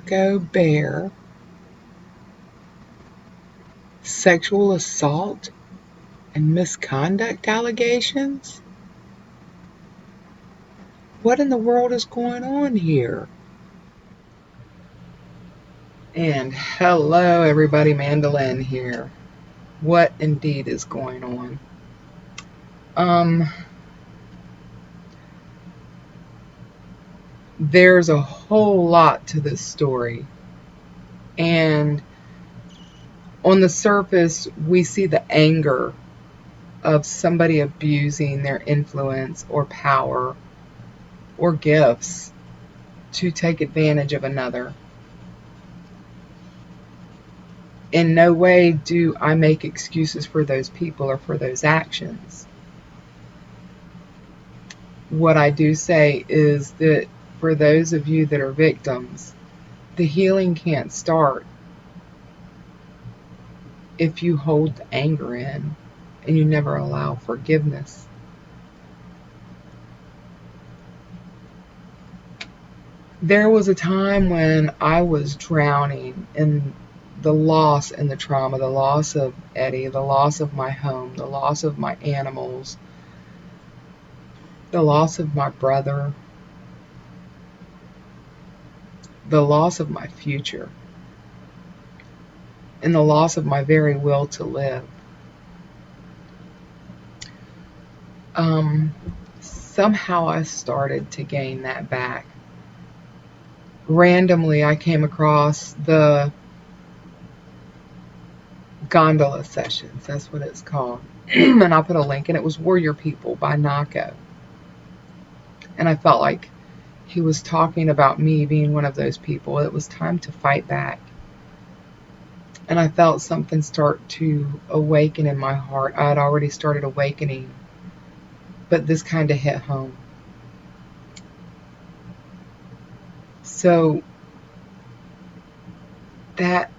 Nahko bear sexual assault and misconduct allegations? What in the world is going on here? And hello, everybody, Mandolin here. What indeed is going on? There's a whole lot to this story. And on the surface, we see the anger of somebody abusing their influence or power or gifts to take advantage of another. In no way do I make excuses for those people or for those actions. What I do say is that for those of you that are victims, the healing can't start if you hold the anger in and you never allow forgiveness. There was a time when I was drowning in the loss and the trauma, the loss of Eddie, the loss of my home, the loss of my animals, the loss of my brother, the loss of my future, and the loss of my very will to live. Somehow I started to gain that back. Randomly, I came across the gondola sessions. That's what it's called. And I put a link, and it was Warrior People by Nahko. And I felt like he was talking about me being one of those people. It was time to fight back. And I felt something start to awaken in my heart. I had already started awakening, but this kind of hit home. So that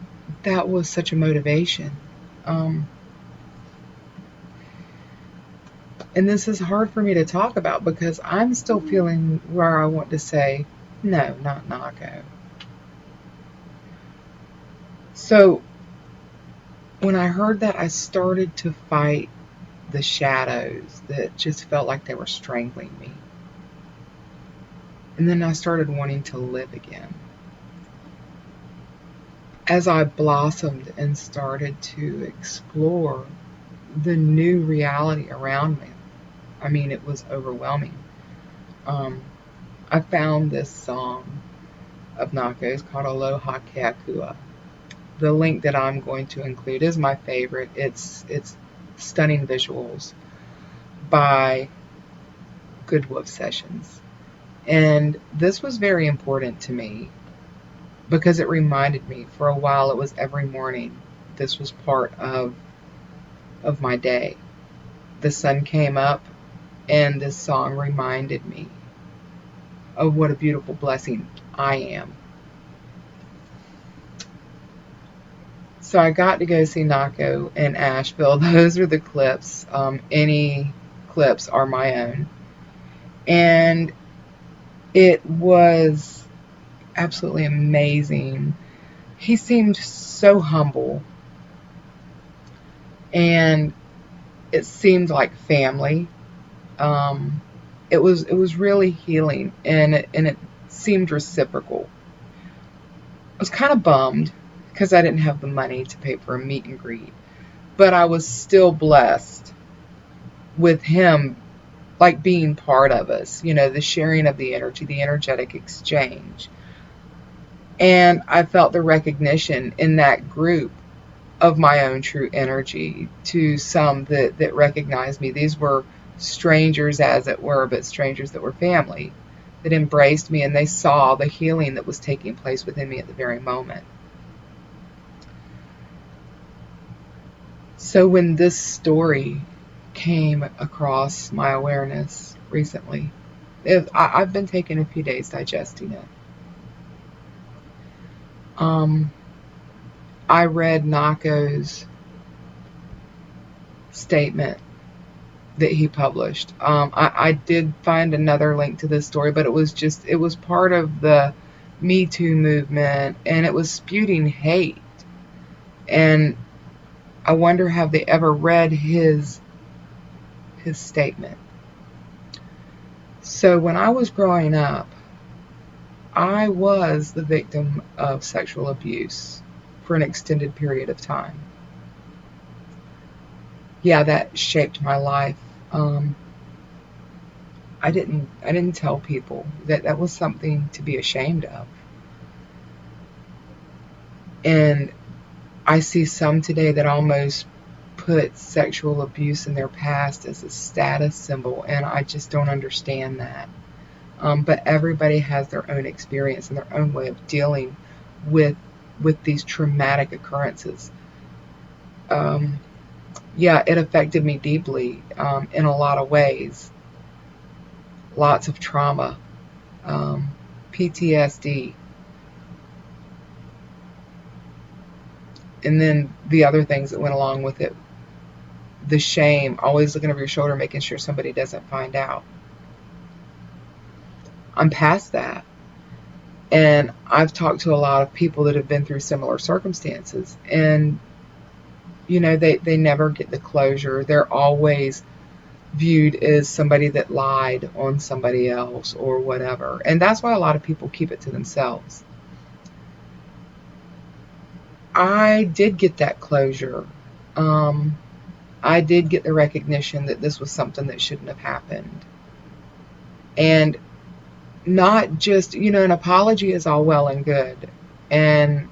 was such a motivation. And this is hard for me to talk about because I'm still feeling where I want to say, no, not Nahko. So when I heard that, I started to fight the shadows that just felt like they were strangling me. And then I started wanting to live again. As I blossomed and started to explore the new reality around me, I mean, it was overwhelming. I found this song of Nahko's called Aloha Keakua. The link that I'm going to include is my favorite. It's stunning visuals by Good Wolf Sessions. And this was very important to me because it reminded me, for a while it was every morning. This was part of my day. The sun came up and this song reminded me of what a beautiful blessing I am. So I got to go see Nahko in Asheville. Those are the clips. Any clips are my own. And it was absolutely amazing. He seemed so humble. And it seemed like family. It was really healing, and it seemed reciprocal. I was kind of bummed because I didn't have the money to pay for a meet and greet, but I was still blessed with him, like being part of us, the sharing of the energy, the energetic exchange. And I felt the recognition in that group of my own true energy to some that recognized me. These were strangers, as it were, but strangers that were family, that embraced me, and they saw the healing that was taking place within me at the very moment. So when this story came across my awareness recently, I've been taking a few days digesting it. I read Nahko's statement that he published. I did find another link to this story, but it was part of the Me Too movement, and it was spewing hate. And I wonder, have they ever read his statement? So when I was growing up, I was the victim of sexual abuse for an extended period of time. Yeah, that shaped my life. Um, I didn't tell people that that was something to be ashamed of. And I see some today that almost put sexual abuse in their past as a status symbol, and I just don't understand that. But everybody has their own experience and their own way of dealing with with these traumatic occurrences. Um, yeah, it affected me deeply in a lot of ways. Lots of trauma, um, PTSD, and then the other things that went along with it. The shame, always looking over your shoulder, making sure somebody doesn't find out. I'm past that. And I've talked to a lot of people that have been through similar circumstances. And, they never get the closure. They're always viewed as somebody that lied on somebody else or whatever. And that's why a lot of people keep it to themselves. I did get that closure. Um, I did get the recognition that this was something that shouldn't have happened. And not just, an apology is all well and good. And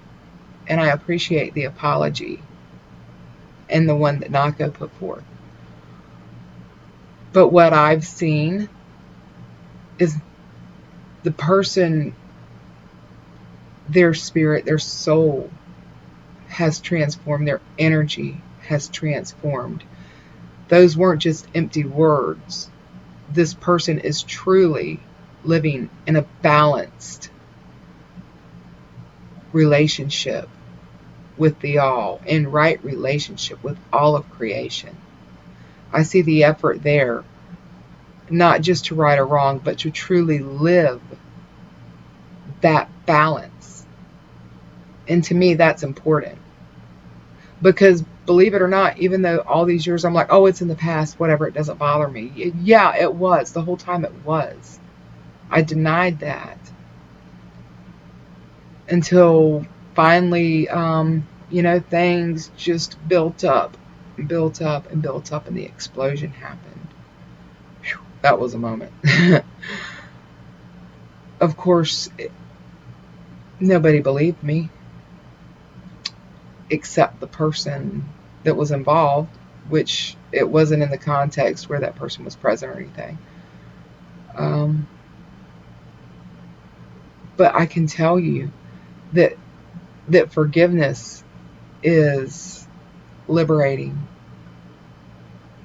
I appreciate the apology and the one that Nahko put forth. But what I've seen is the person, their spirit, their soul has transformed, their energy has transformed. Those weren't just empty words. This person is truly living in a balanced relationship with the all, in right relationship with all of creation. I see the effort there, not just to right or wrong, but to truly live that balance. And to me, that's important. Because believe it or not, even though all these years I'm like, oh, it's in the past, whatever, it doesn't bother me. Yeah, it was. The whole time it was. I denied that until finally, things just built up, and built up, and the explosion happened. Whew, that was a moment. Of course, nobody believed me except the person that was involved, which it wasn't in the context where that person was present or anything. Um, but I can tell you that forgiveness is liberating.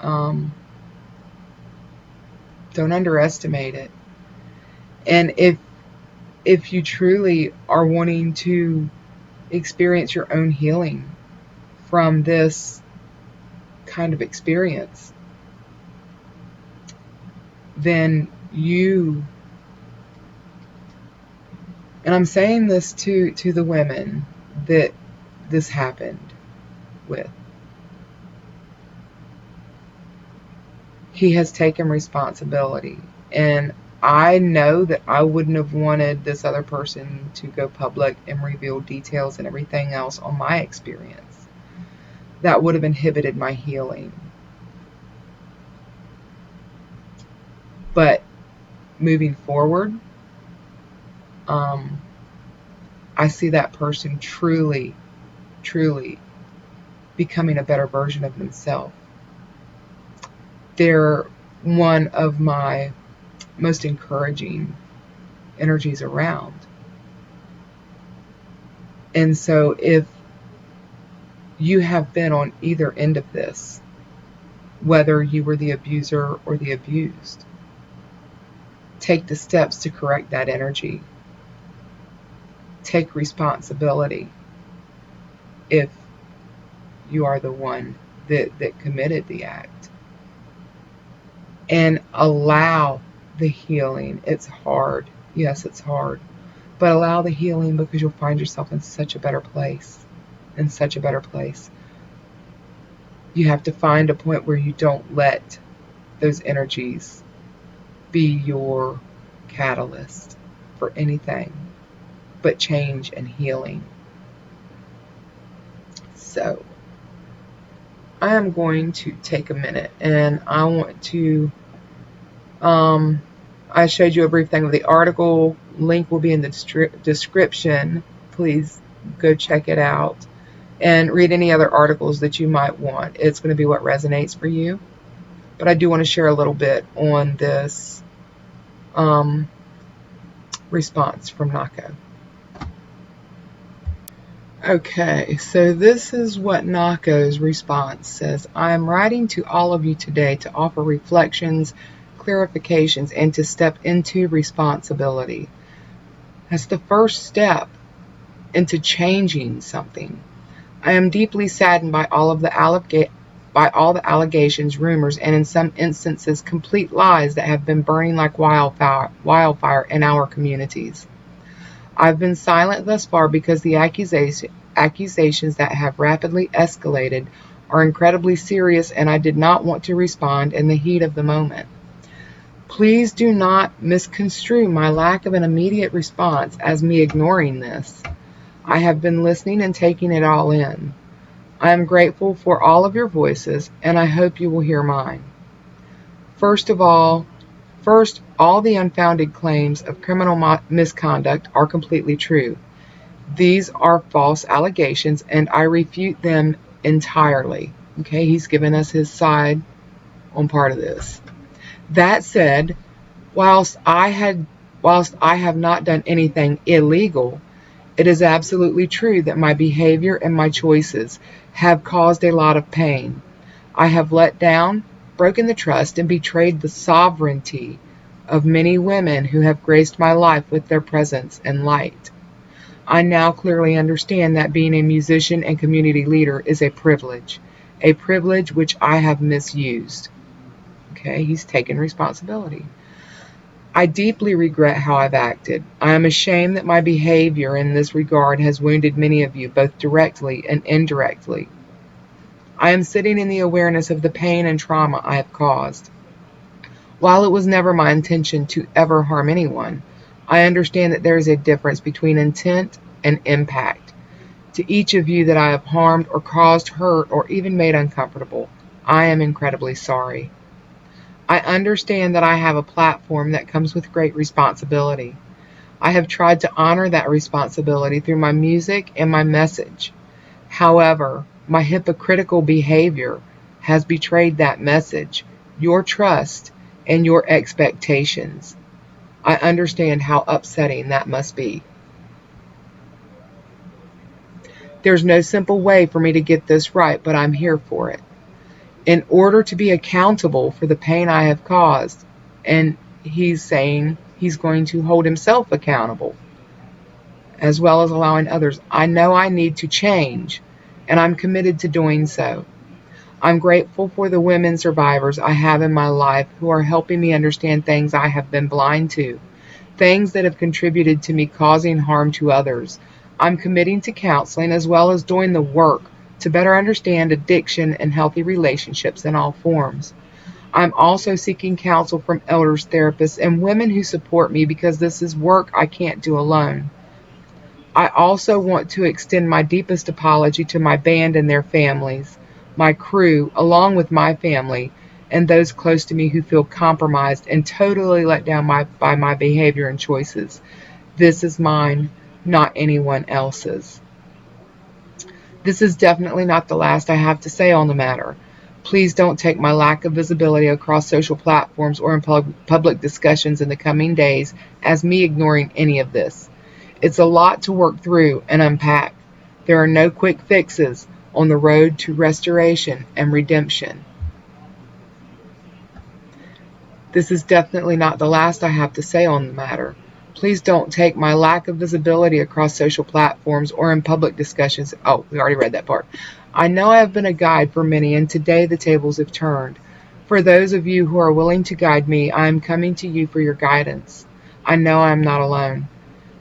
Um, don't underestimate it. And if you truly are wanting to experience your own healing from this kind of experience, then and I'm saying this to the women that this happened with. He has taken responsibility. And I know that I wouldn't have wanted this other person to go public and reveal details and everything else on my experience. That would have inhibited my healing. But moving forward, I see that person truly, truly becoming a better version of themselves. They're one of my most encouraging energies around. And so if you have been on either end of this, whether you were the abuser or the abused, take the steps to correct that energy. Take responsibility if you are the one that committed the act. And allow the healing. It's hard. Yes, it's hard. But allow the healing, because you'll find yourself in such a better place. In such a better place. You have to find a point where you don't let those energies be your catalyst for anything but change and healing. So, I am going to take a minute and I want to. I showed you a brief thing of the article. Link will be in the description. Please go check it out and read any other articles that you might want. It's going to be what resonates for you. But I do want to share a little bit on this response from Nahko. Okay, so this is what Nahko's response says. I am writing to all of you today to offer reflections, clarifications, and to step into responsibility. That's the first step into changing something. I am deeply saddened by all the allegations, rumors, and in some instances complete lies that have been burning like wildfire in our communities. I've been silent thus far because the accusations that have rapidly escalated are incredibly serious, and I did not want to respond in the heat of the moment. Please do not misconstrue my lack of an immediate response as me ignoring this. I have been listening and taking it all in. I am grateful for all of your voices, and I hope you will hear mine. First, all the unfounded claims of criminal misconduct are completely true. These are false allegations, and I refute them entirely. Okay, he's given us his side on part of this. That said, whilst I have not done anything illegal, it is absolutely true that my behavior and my choices have caused a lot of pain. I have let down, broken the trust, and betrayed the sovereignty of many women who have graced my life with their presence and light. I now clearly understand that being a musician and community leader is a privilege which I have misused. Okay, he's taken responsibility. I deeply regret how I've acted. I am ashamed that my behavior in this regard has wounded many of you, both directly and indirectly. I am sitting in the awareness of the pain and trauma I have caused. While it was never my intention to ever harm anyone, I understand that there is a difference between intent and impact. To each of you that I have harmed or caused hurt or even made uncomfortable, I am incredibly sorry. I understand that I have a platform that comes with great responsibility. I have tried to honor that responsibility through my music and my message. However, my hypocritical behavior has betrayed that message, your trust, and your expectations. I understand how upsetting that must be. There's no simple way for me to get this right, but I'm here for it. In order to be accountable for the pain I have caused, and he's saying he's going to hold himself accountable, as well as allowing others, I know I need to change, and I'm committed to doing so. I'm grateful for the women survivors I have in my life who are helping me understand things I have been blind to, things that have contributed to me causing harm to others. I'm committing to counseling as well as doing the work to better understand addiction and healthy relationships in all forms. I'm also seeking counsel from elders, therapists, and women who support me because this is work I can't do alone. I also want to extend my deepest apology to my band and their families, my crew, along with my family, and those close to me who feel compromised and totally let down by my behavior and choices. This is mine, not anyone else's. This is definitely not the last I have to say on the matter. Please don't take my lack of visibility across social platforms or in public discussions in the coming days as me ignoring any of this. It's a lot to work through and unpack. There are no quick fixes on the road to restoration and redemption. This is definitely not the last I have to say on the matter. Please don't take my lack of visibility across social platforms or in public discussions. Oh, we already read that part. I know I have been a guide for many, and today the tables have turned. For those of you who are willing to guide me, I am coming to you for your guidance. I know I am not alone.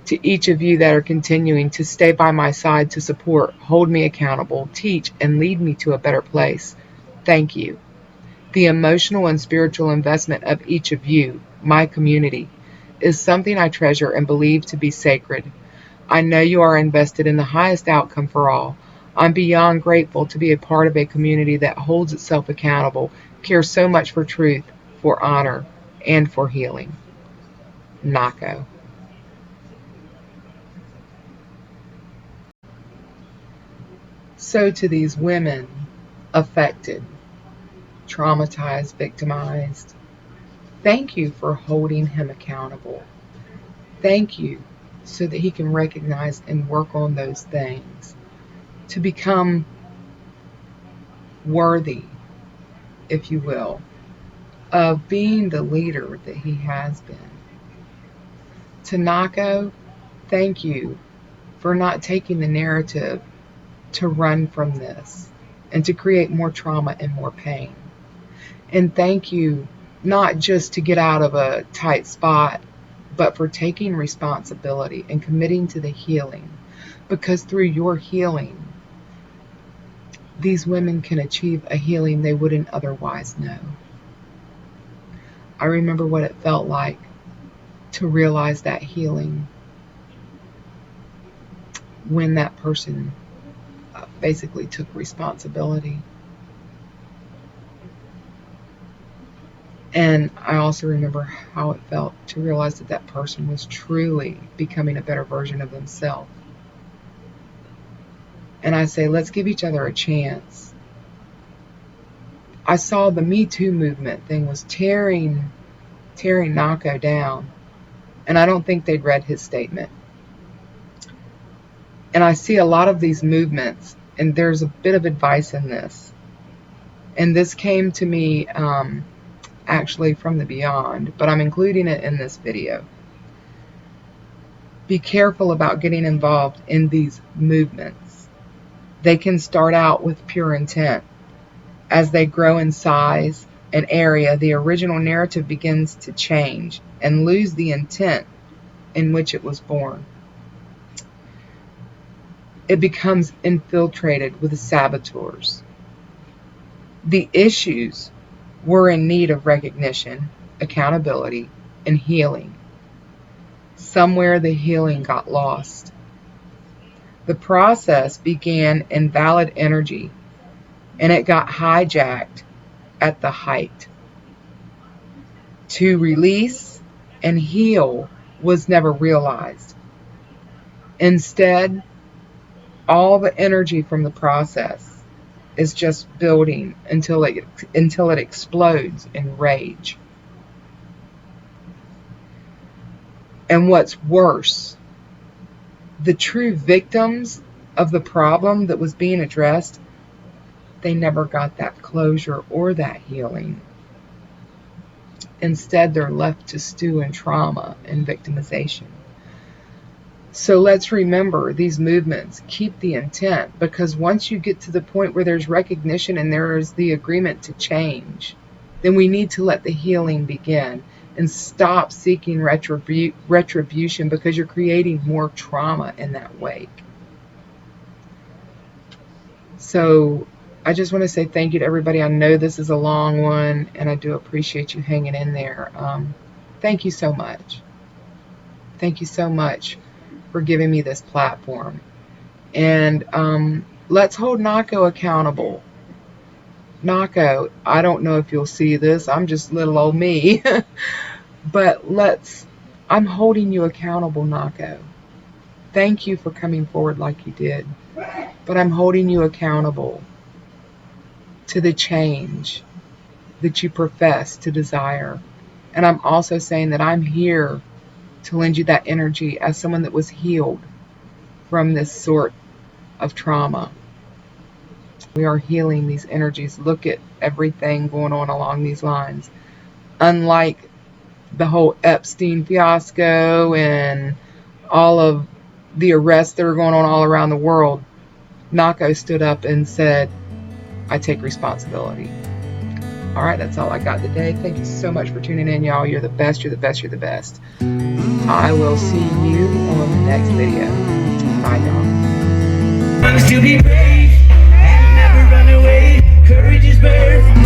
To each of you that are continuing to stay by my side to support, hold me accountable, teach, and lead me to a better place, thank you. The emotional and spiritual investment of each of you, my community, is something I treasure and believe to be sacred. I know you are invested in the highest outcome for all. I'm beyond grateful to be a part of a community that holds itself accountable, cares so much for truth, for honor, and for healing. Nahko. So to these women affected, traumatized, victimized, thank you for holding him accountable. Thank you so that he can recognize and work on those things to become worthy, if you will, of being the leader that he has been. To Nahko, thank you for not taking the narrative to run from this and to create more trauma and more pain. And thank you not just to get out of a tight spot, but for taking responsibility and committing to the healing. Because through your healing, these women can achieve a healing they wouldn't otherwise know. I remember what it felt like to realize that healing when that person basically took responsibility. And I also remember how it felt to realize that that person was truly becoming a better version of themselves. And I say, let's give each other a chance. I saw the Me Too movement thing was tearing Nahko down. And I don't think they'd read his statement. And I see a lot of these movements, and there's a bit of advice in this. And this came to me actually from the beyond, but I'm including it in this video. Be careful about getting involved in these movements. They can start out with pure intent. As they grow in size and area, the original narrative begins to change and lose the intent in which it was born. It becomes infiltrated with saboteurs. The issues were in need of recognition, accountability, and healing. Somewhere the healing got lost. The process began in valid energy, and it got hijacked at the height. To release and heal was never realized. Instead, all the energy from the process is just building until it explodes in rage. And what's worse, the true victims of the problem that was being addressed, they never got that closure or that healing. Instead, they're left to stew in trauma and victimization. So let's remember these movements, keep the intent, because once you get to the point where there's recognition and there is the agreement to change, then we need to let the healing begin and stop seeking retribution, because you're creating more trauma in that wake. So I just want to say thank you to everybody. I know this is a long one, and I do appreciate you hanging in there. Thank you so much. Thank you so much for giving me this platform. And let's hold Nahko accountable. Nahko, I don't know if you'll see this. I'm just little old me. But I'm holding you accountable, Nahko. Thank you for coming forward like you did. But I'm holding you accountable to the change that you profess to desire. And I'm also saying that I'm here to lend you that energy as someone that was healed from this sort of trauma. We are healing these energies. Look at everything going on along these lines. Unlike the whole Epstein fiasco and all of the arrests that are going on all around the world, Nahko stood up and said, I take responsibility. All right, that's all I got today. Thank you so much for tuning in, y'all. You're the best, you're the best, you're the best. I will see you on the next video. Bye, y'all. To be brave and never run away. Courage is birth.